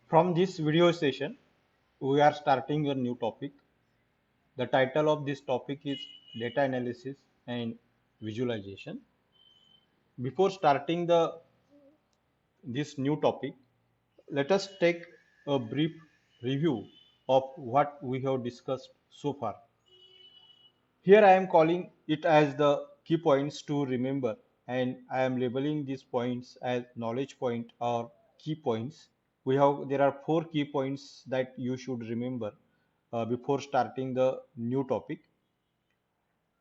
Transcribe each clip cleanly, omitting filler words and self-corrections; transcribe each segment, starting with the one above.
From this video session, we are starting a new topic. The title of this topic is Data Analysis and Visualization. Before starting this new topic, let us take a brief review of what we have discussed so far. Here I am calling it as the key points to remember, and I am labeling these points as knowledge point or key points. There are 4 key points that you should remember before starting the new topic.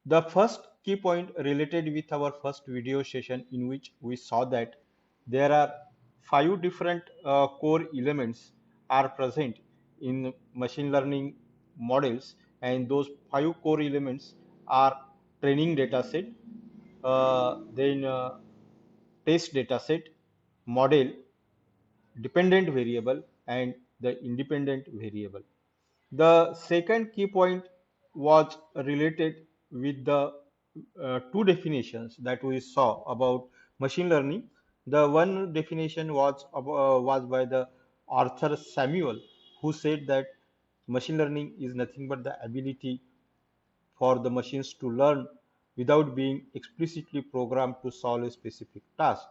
The first key point related with our first video session, in which we saw that there are 5 different core elements are present in machine learning models, and those 5 core elements are training data set, then test data set, model, dependent variable, and the independent variable. The second key point was related with the 2 definitions that we saw about machine learning. The one definition was by the Arthur Samuel, who said that machine learning is nothing but the ability for the machines to learn without being explicitly programmed to solve a specific task.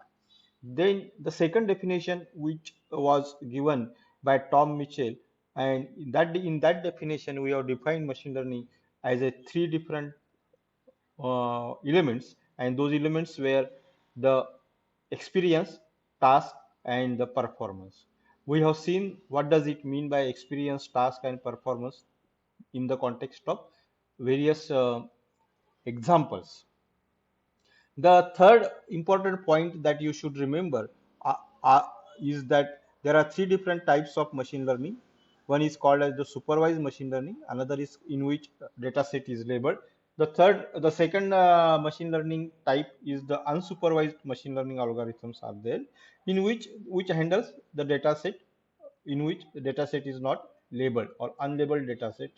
Then the second definition, which was given by Tom Mitchell, and in that definition we have defined machine learning as a 3 different elements, and those elements were the experience, task, and the performance. We have seen what does it mean by experience, task, and performance in the context of various examples. The third important point that you should remember uh, uh, is that there are 3 different types of machine learning. One is called as the supervised machine learning, another is in which data set is labeled. The second machine learning type is the unsupervised machine learning algorithms are there, in which handles the data set in which the data set is not labeled, or unlabeled data set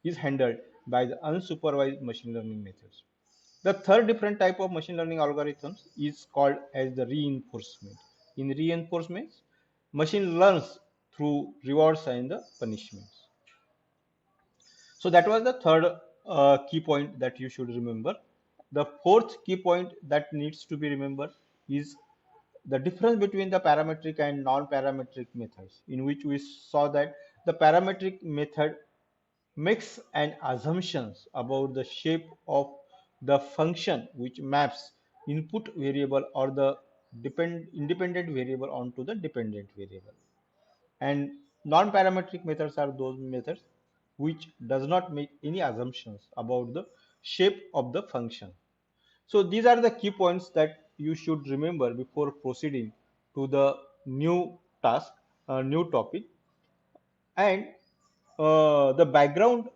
is handled by the unsupervised machine learning methods. The third different type of machine learning algorithms is called as the reinforcement. In reinforcements, machine learns through rewards and the punishments. So that was the third key point that you should remember. The fourth key point that needs to be remembered is the difference between the parametric and non-parametric methods, in which we saw that the parametric method makes an assumptions about the shape of the function which maps input variable or the independent variable onto the dependent variable, and non-parametric methods are those methods which does not make any assumptions about the shape of the function. So these are the key points that you should remember before proceeding to the new task, new topic. And the background,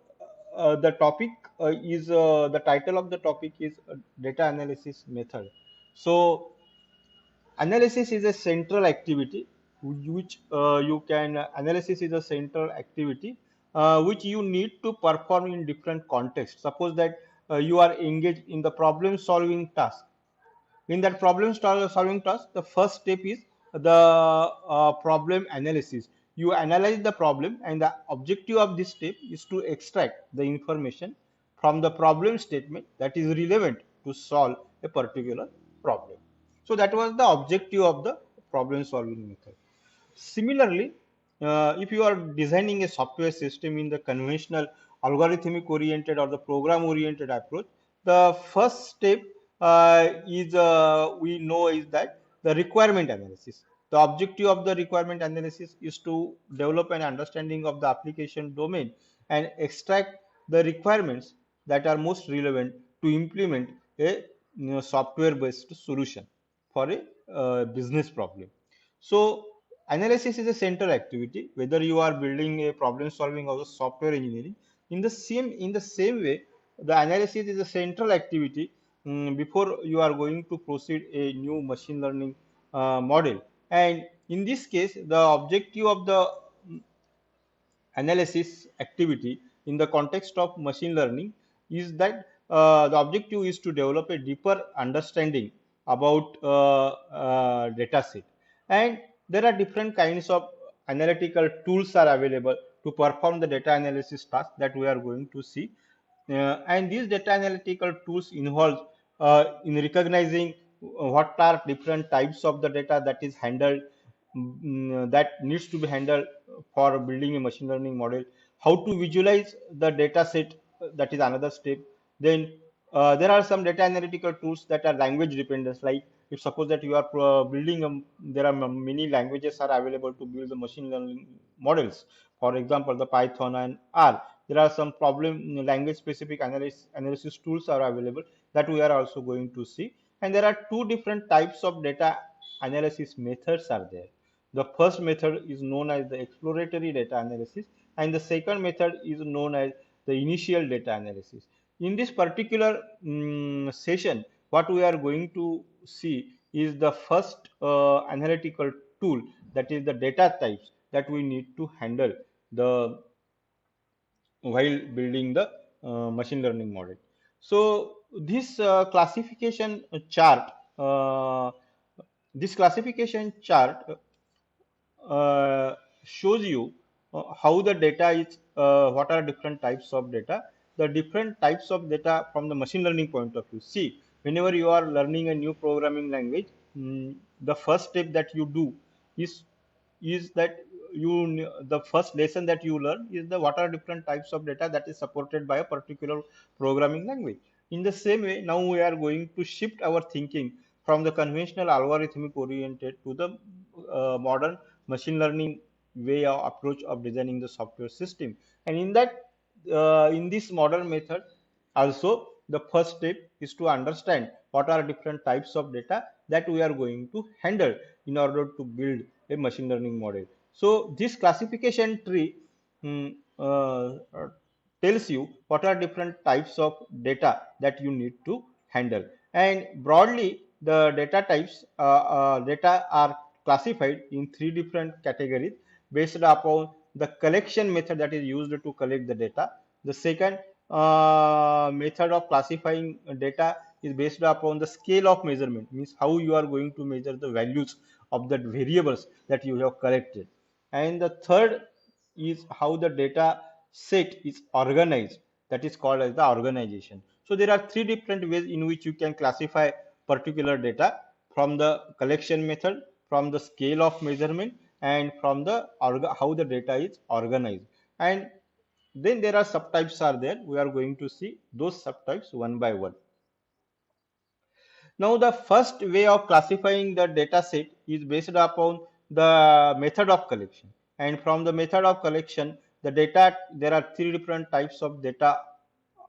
the topic is the title of the topic is data analysis method. So analysis is a central activity which you can analysis is a central activity which you need to perform in different contexts. Suppose that you are engaged in the problem solving task. In that problem solving task, the first step is the problem analysis. You analyze the problem, and the objective of this step is to extract the information from the problem statement that is relevant to solve a particular problem. So that was the objective of the problem solving method. Similarly, if you are designing a software system in the conventional algorithmic oriented or the program oriented approach, the first step is we know is that the requirement analysis. The objective of the requirement analysis is to develop an understanding of the application domain and extract the requirements that are most relevant to implement a software based solution for a business problem. So analysis is a central activity, whether you are building a problem solving or the software engineering. In the same way, the analysis is a central activity before you are going to proceed a new machine learning model. And in this case, the objective of the analysis activity in the context of machine learning is that the objective is to develop a deeper understanding about data set. And there are different kinds of analytical tools are available to perform the data analysis task that we are going to see. And these data analytical tools involve in recognizing what are different types of the data that is handled, that needs to be handled for building a machine learning model, how to visualize the data set, that is another step. Then there are some data analytical tools that are language dependent, like if suppose that you are building there are many languages are available to build the machine learning models. For example, the Python and R. There are some problem language specific analysis tools are available that we are also going to see. And there are two different types of data analysis methods are there. The first method is known as the exploratory data analysis, and the second method is known as the initial data analysis. In this particular session, what we are going to see is the first analytical tool, that is the data types that we need to handle the while building the machine learning model. So this classification chart, uh, this classification chart shows you how the data is, what are different types of data, the different types of data from the machine learning point of view. See, whenever you are learning a new programming language, the first step that you do is that the first lesson that you learn is the what are different types of data that is supported by a particular programming language. In the same way, now we are going to shift our thinking from the conventional algorithmic oriented to the modern machine learning way of approach of designing the software system. And in that, in this modern method also, the first step is to understand what are different types of data that we are going to handle in order to build a machine learning model. So this classification tree mm, tells you what are different types of data that you need to handle. And broadly, the data types data are classified in three different categories based upon the collection method that is used to collect the data. The second method of classifying data is based upon the scale of measurement, means how you are going to measure the values of the variables that you have collected. And the third is how the data set is organized, that is called as the organization. So there are three different ways in which you can classify particular data: from the collection method, from the scale of measurement, and from the how the data is organized. And then there are subtypes are there. We are going to see those subtypes one by one. Now, the first way of classifying the data set is based upon the method of collection. And from the method of collection, the data, there are three different types of data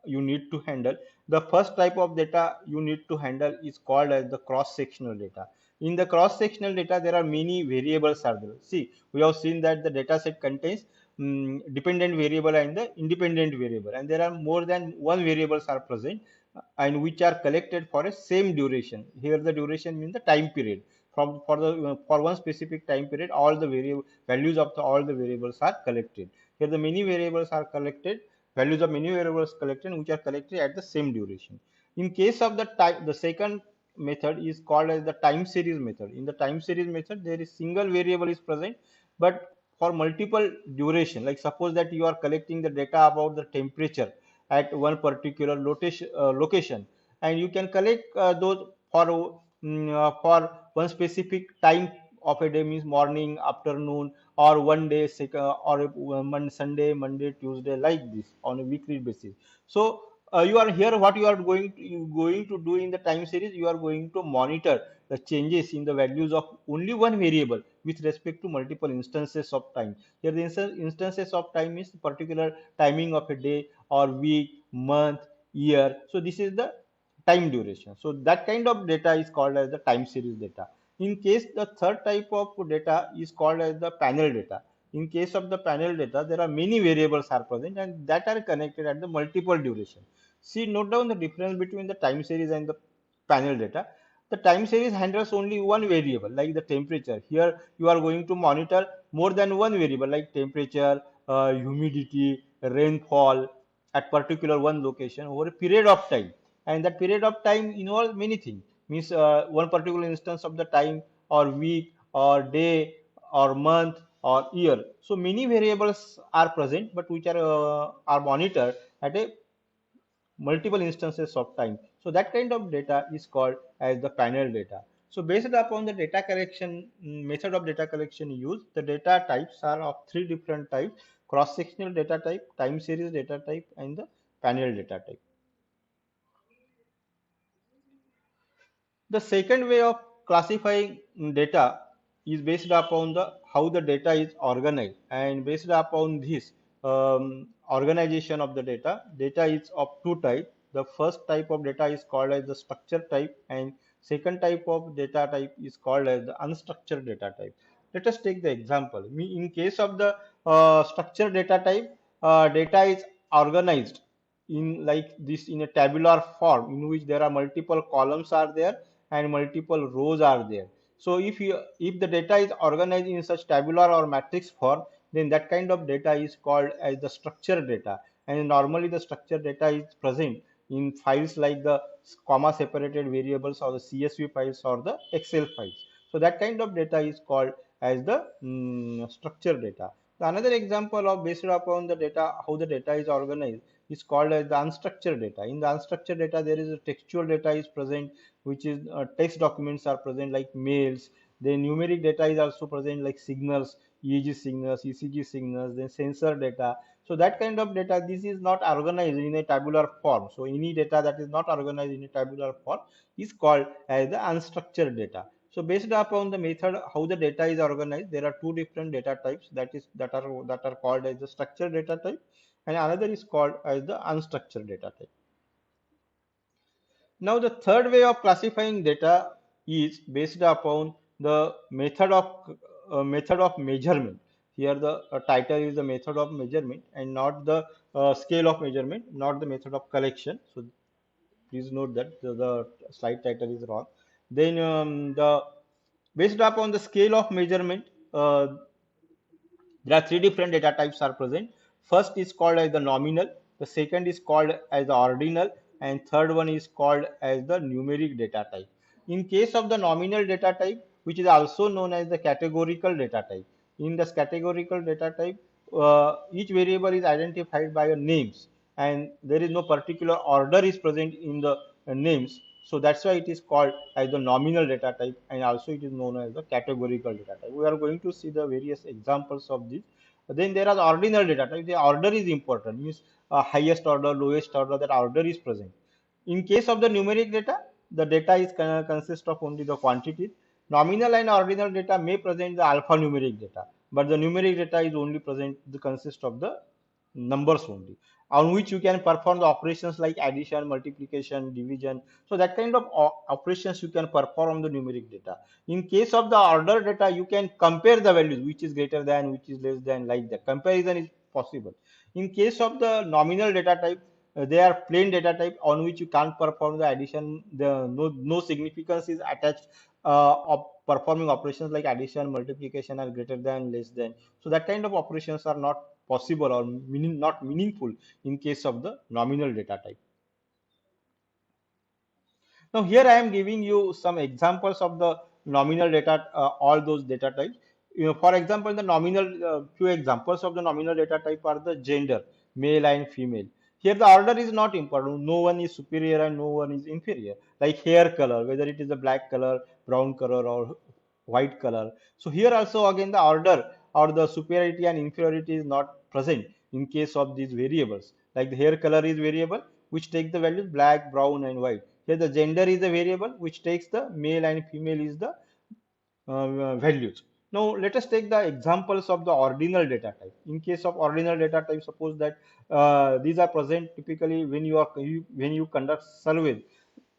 you need to handle. The first type of data you need to handle is called as the cross-sectional data. In the cross-sectional data, there are many variables are there. See, we have seen that the data set contains dependent variable and the independent variable, and there are more than one variables are present and which are collected for a same duration. Here the duration means the time period. From for one specific time period, all the variable values of all the variables are collected. Here the many variables are collected, values of many variables collected, which are collected at the same duration. In case of the type, the second method is called as the time series method. In the time series method, there is single variable is present, but for multiple duration. Like suppose that you are collecting the data about the temperature at one particular location, and you can collect those for one specific time of a day, means morning, afternoon, or one day, Sunday, Monday, Tuesday, like this on a weekly basis. So you are here, what you are going to do in the time series, you are going to monitor the changes in the values of only one variable with respect to multiple instances of time. Here the instances of time is particular timing of a day or week, month, year. So this is the time duration. So that kind of data is called as the time series data. In case the third type of data is called as the panel data. In case of the panel data, there are many variables are present and that are connected at the multiple duration. See, note down the difference between the time series and the panel data. The time series handles only one variable, like the temperature. Here you are going to monitor more than one variable, like temperature, humidity, rainfall at particular one location over a period of time. And that period of time involves many things, means one particular instance of the time or week or day or month or year. So many variables are present, but which are monitored at a multiple instances of time. So that kind of data is called as the panel data. So based upon the data collection method of data collection used, the data types are of three different types: cross-sectional data type, time series data type, and the panel data type. The second way of classifying data is based upon the how the data is organized, and based upon this organization of the data, data is of two types. The first type of data is called as the structured type, and second type of data type is called as the unstructured data type. Let us take the example. In case of the structured data type, data is organized in like this in a tabular form, in which there are multiple columns are there and multiple rows are there. So if the data is organized in such tabular or matrix form, then that kind of data is called as the structured data. And normally the structured data is present in files like the comma separated variables or the CSV files or the Excel files. So that kind of data is called as the structured data. Another example of based upon the data, how the data is organized, is called as the unstructured data. In the unstructured data, there is a textual data is present, which is text documents are present like mails. Then numeric data is also present like signals, EEG signals, ECG signals, then sensor data. So that kind of data, this is not organized in a tabular form. So any data that is not organized in a tabular form is called as the unstructured data. So based upon the method how the data is organized, there are two different data types that are called as the structured data type, and another is called as the unstructured data type. Now the third way of classifying data is based upon the method of measurement. Here the title is the method of measurement and not the scale of measurement, not the method of collection. So please note that the slide title is wrong. Then the based upon the scale of measurement, there are three different data types are present. First is called as the nominal, the second is called as the ordinal, and third one is called as the numeric data type. In case of the nominal data type, which is also known as the categorical data type, in this categorical data type, each variable is identified by a names, and there is no particular order is present in the names. So that's why it is called as the nominal data type, and also it is known as the categorical data type. We are going to see the various examples of this. Then there are the ordinal data type. The order is important, means highest order, lowest order, that order is present. In case of the numeric data, the data is consist of only the quantities. Nominal and ordinal data may present the alphanumeric data, but the numeric data is only present the consist of the numbers only, on which you can perform the operations like addition, multiplication, division. So that kind of operations you can perform on the numeric data. In case of the order data, you can compare the values, which is greater than, which is less than, like that. Comparison is possible. In case of the nominal data type, they are plain data type on which you can't perform the addition. The no significance is attached of performing operations like addition, multiplication are greater than, less than. So that kind of operations are not possible or not meaningful in case of the nominal data type. Now here I am giving you some examples of the nominal data, all those data types. For example, the nominal few examples of the nominal data type are the gender, male and female. Here the order is not important. No one is superior and no one is inferior. Like hair color, whether it is a black color, brown color, or white color. So here also again the order or the superiority and inferiority is not present in case of these variables. Like the hair color is variable which takes the values black, brown, and white. Here the gender is a variable which takes the male and female is the values. Now let us take the examples of the ordinal data type. In case of ordinal data type, suppose that these are present typically when you conduct surveys,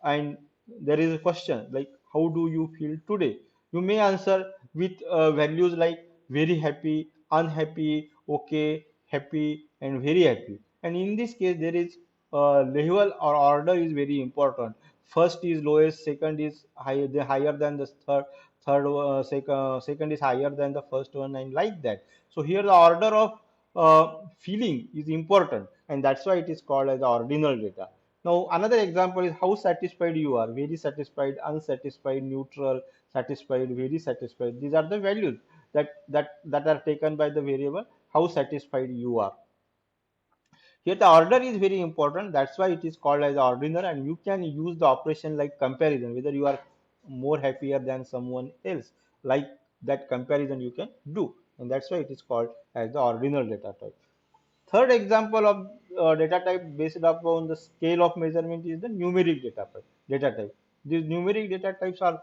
and there is a question like how do you feel today. You may answer with values like very happy, unhappy, okay, happy, and very happy. And in this case there is level or order is very important. First is lowest, second is higher than the second is higher than the first one, and like that. So here the order of feeling is important, and that's why it is called as the ordinal data. Now another example is how satisfied you are: very satisfied, unsatisfied, neutral, satisfied, very satisfied. These are the values. that are taken by the variable, how satisfied you are. Here the order is very important. That's why it is called as ordinal, and you can use the operation like comparison, whether you are more happier than someone else. Like that comparison you can do, and that's why it is called as the ordinal data type. Third example of data type based upon the scale of measurement is the numeric data type. Data type. These numeric data types are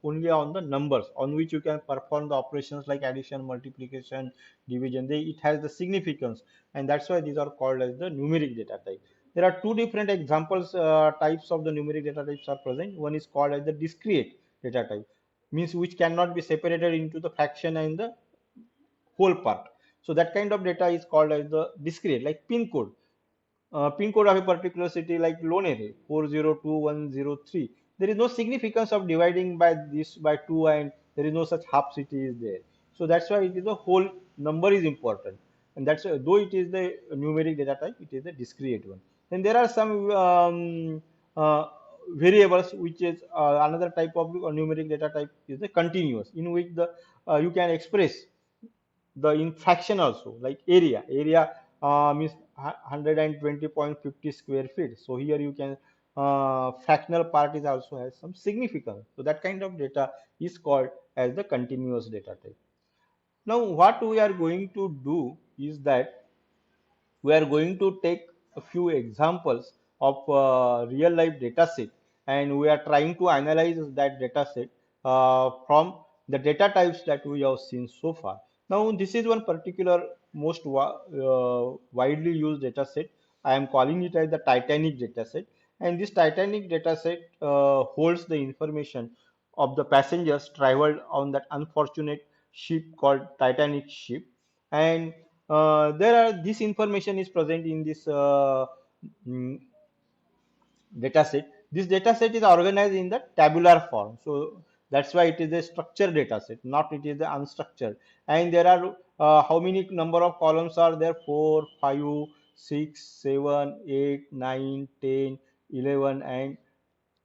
only on the numbers on which you can perform the operations like addition, multiplication, division. It has the significance, and that's why these are called as the numeric data type. There are two different examples types of the numeric data types are present. One is called as the discrete data type, means which cannot be separated into the fraction and the whole part. So that kind of data is called as the discrete, like pin code. Pin code of a particular city like Lone 402103. There is no significance of dividing by this by 2, and there is no such half city is there. So that's why it is the whole number is important. And that's though it is the numeric data type, it is the discrete one. Then there are some variables which is another type of numeric data type is the continuous, in which the you can express the in fraction also, like area means 120.50 square feet. So here you can fractional part is also has some significance. So that kind of data is called as the continuous data type. Now what we are going to do is that we are going to take a few examples of real life data set, and we are trying to analyze that data set from the data types that we have seen so far. Now this is one particular most widely used data set. I am calling it as the Titanic data set, and this Titanic data set holds the information of the passengers traveled on that unfortunate ship called Titanic ship. And there are this information is present in this mm, data set. This data set is organized in the tabular form. So that's why it is a structured data set, not it is the unstructured. And there are how many number of columns are there? 4, 5, 6, 7, 8, 9, 10, 11, and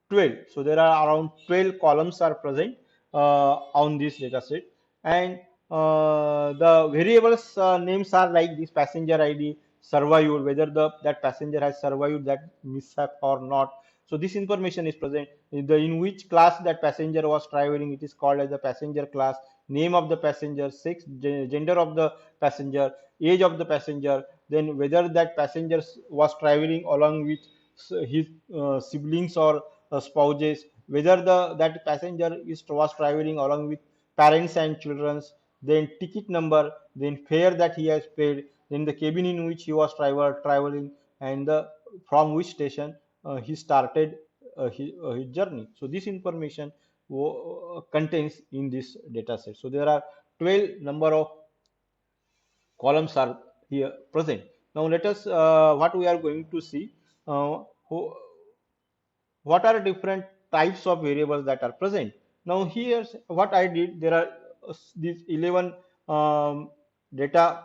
12. So there are around 12 columns are present on this data set, and the variables names are like this: passenger ID, survived, whether the that passenger has survived that mishap or not. So this information is present. In which class that passenger was traveling, it is called as the passenger class. Name of the passenger, sex, gender of the passenger, age of the passenger, then whether that passenger was traveling along with his siblings or spouses, whether the that passenger is was traveling along with parents and children, then ticket number, then fare that he has paid, then the cabin in which he was traveling, and the from which station he started his journey. So this information contains in this data set. So there are 12 number of columns are here present. Now let us what we are going to see. What are different types of variables that are present. Now here's what I did. There are these 11 data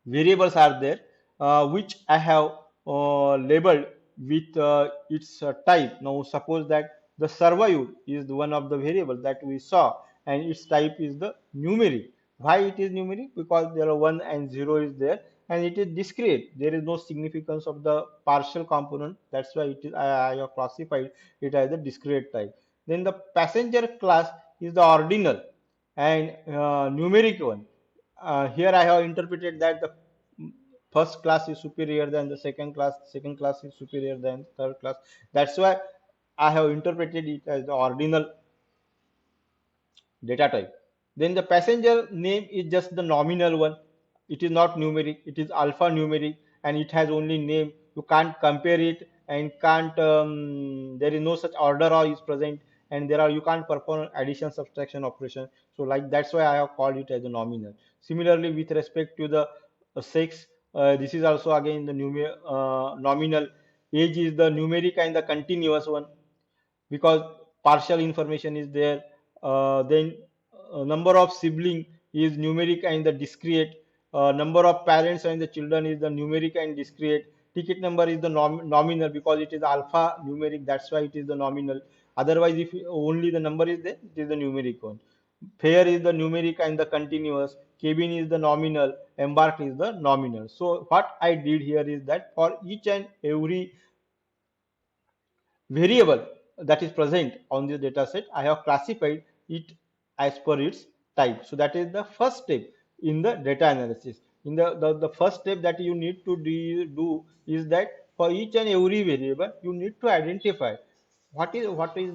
variables are there, which I have labeled with its type. Now suppose that the survived is the one of the variables that we saw, and its type is the numeric. Why it is numeric? Because there are 1 and 0 is there, and it is discrete. There is no significance of the partial component. That's why it is I have classified it as a discrete type. Then the passenger class is the ordinal and numeric one. Here I have interpreted that the first class is superior than the second class is superior than third class. That's why I have interpreted it as the ordinal data type. Then the passenger name is just the nominal one. It is not numeric. It is alphanumeric, and it has only name. You can't compare it, and can't. There is no such order or is present, and there are you can't perform addition subtraction operation. So like that's why I have called it as a nominal. Similarly, with respect to the sex, this is also again the nominal. Age is the numeric and the continuous one, because partial information is there. Then number of sibling is numeric and the discrete. Number of parents and the children is the numeric and discrete. Ticket number is the nominal, because it is alpha numeric. That's why it is the nominal. Otherwise, if only the number is there, it is the numeric one. Fare is the numeric and the continuous, cabin is the nominal, embarked is the nominal. So what I did here is that for each and every variable that is present on this data set, I have classified it as per its type. So that is the first step in the data analysis. In the first step that you need to do is that for each and every variable, you need to identify what is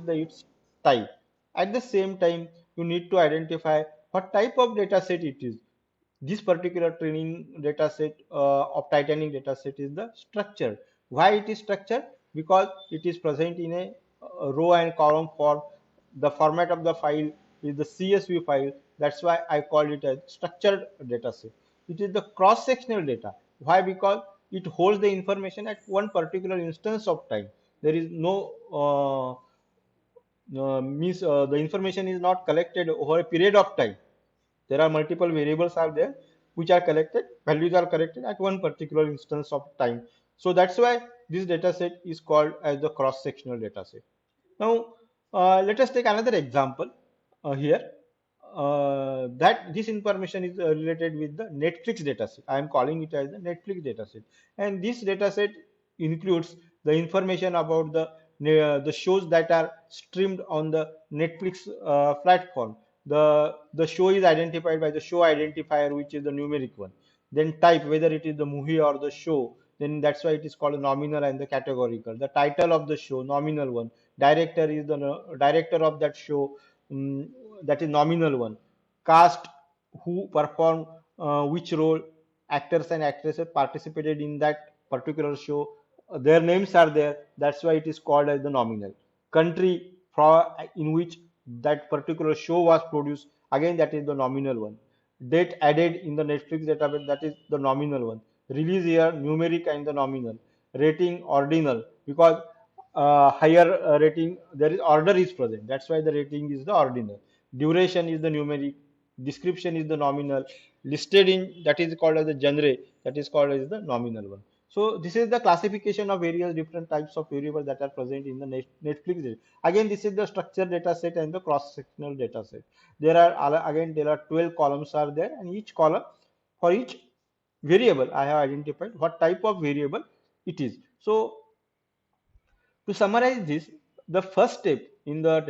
the its type. At the same time, you need to identify what type of data set it is. This particular training data set of Titanic data set is the structure. Why it is structured? Because it is present in a row and column form. The format of the file is the CSV file. That's why I call it a structured data set. It is the cross-sectional data. Why? Because it holds the information at one particular instance of time. There is no means the information is not collected over a period of time. There are multiple variables are there which are collected, values are collected at one particular instance of time. So that's why this data set is called as the cross-sectional data set. Now, let us take another example here. That this information is related with the Netflix dataset. I am calling it as the Netflix dataset, and this dataset includes the information about the shows that are streamed on the Netflix platform. The show is identified by the show identifier, which is the numeric one. Then type, whether it is the movie or the show. Then that's why it is called a nominal and the categorical. The title of the show, nominal one. Director is the director of that show, um, that is nominal one. Cast, who performed which role, actors and actresses participated in that particular show, their names are there. That's why it is called as the nominal. Country in which that particular show was produced, again that is the nominal one. Date added in the Netflix database, that is the nominal one. Release year, numeric and the nominal. Rating, ordinal, because higher rating, there is order is present. That's why the rating is the ordinal. Duration is the numeric. Description is the nominal. Listed in, that is called as the genre, that is called as the nominal one. So this is the classification of various different types of variables that are present in the Netflix data. Again, this is the structured data set and the cross-sectional data set. There are again there are 12 columns are there, and each column, for each variable I have identified what type of variable it is. So to summarize this, the first step in the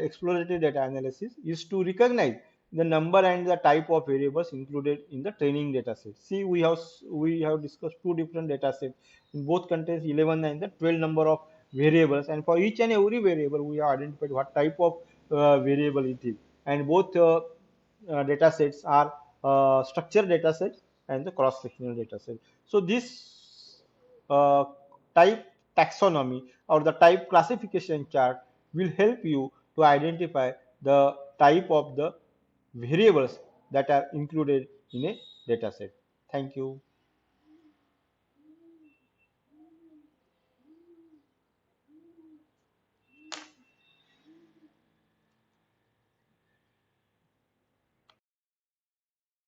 exploratory data analysis is to recognize the number and the type of variables included in the training data set. See, we have discussed two different data sets. In both contains 11 and the 12 number of variables, and for each and every variable we have identified what type of variable it is. And both data sets are structured data sets and the cross-sectional data set. So this uh, type taxonomy or the type classification chart will help you to identify the type of the variables that are included in a data set. Thank you.